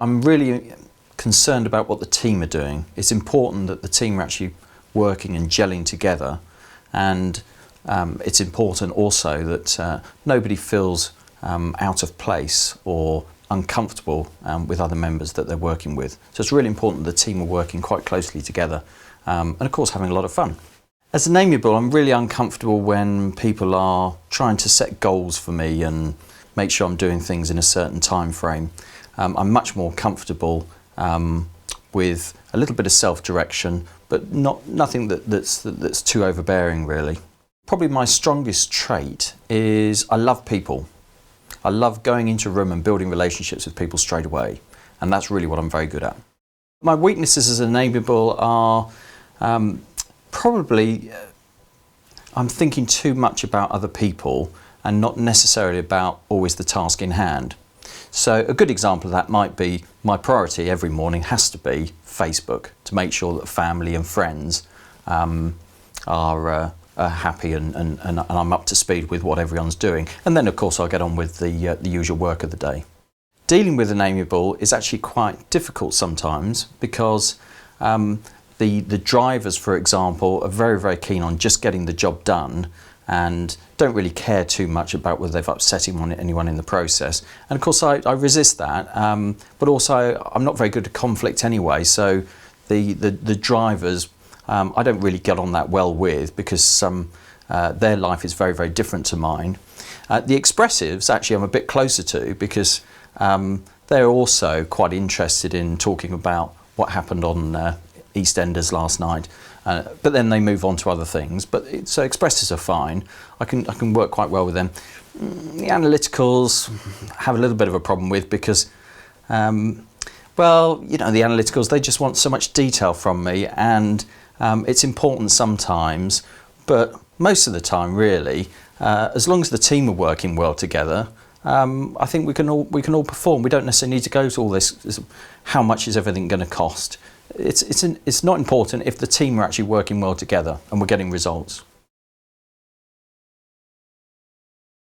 I'm really concerned about what the team are doing. It's important that the team are actually working and gelling together, and it's important also that nobody feels out of place or uncomfortable with other members that they're working with. So it's really important the team are working quite closely together, and of course having a lot of fun. As an Amiable, I'm really uncomfortable when people are trying to set goals for me and make sure I'm doing things in a certain time frame. I'm much more comfortable with a little bit of self-direction, but nothing that's too overbearing really. Probably my strongest trait is I love people. I love going into a room and building relationships with people straight away, and that's really what I'm very good at. My weaknesses as an Amiable are probably I'm thinking too much about other people and not necessarily about always the task in hand. So a good example of that might be my priority every morning has to be Facebook, to make sure that family and friends are happy and I'm up to speed with what everyone's doing. And then of course I'll get on with the usual work of the day. Dealing with an Amiable is actually quite difficult sometimes because the drivers, for example, are very, very keen on just getting the job done and don't really care too much about whether they've upset anyone in the process. And of course I resist that, but also I'm not very good at conflict anyway, so the drivers I don't really get on that well with because their life is very, very different to mine. The expressives actually I'm a bit closer to because they're also quite interested in talking about what happened on EastEnders last night, but then they move on to other things. But so expressives are fine. I can work quite well with them. The analyticals have a little bit of a problem with because, well, you know, the analyticals, they just want so much detail from me, and it's important sometimes, but most of the time, really, as long as the team are working well together, I think we can all perform. We don't necessarily need to go to all this. How much is everything going to cost? It's not important if the team are actually working well together and we're getting results.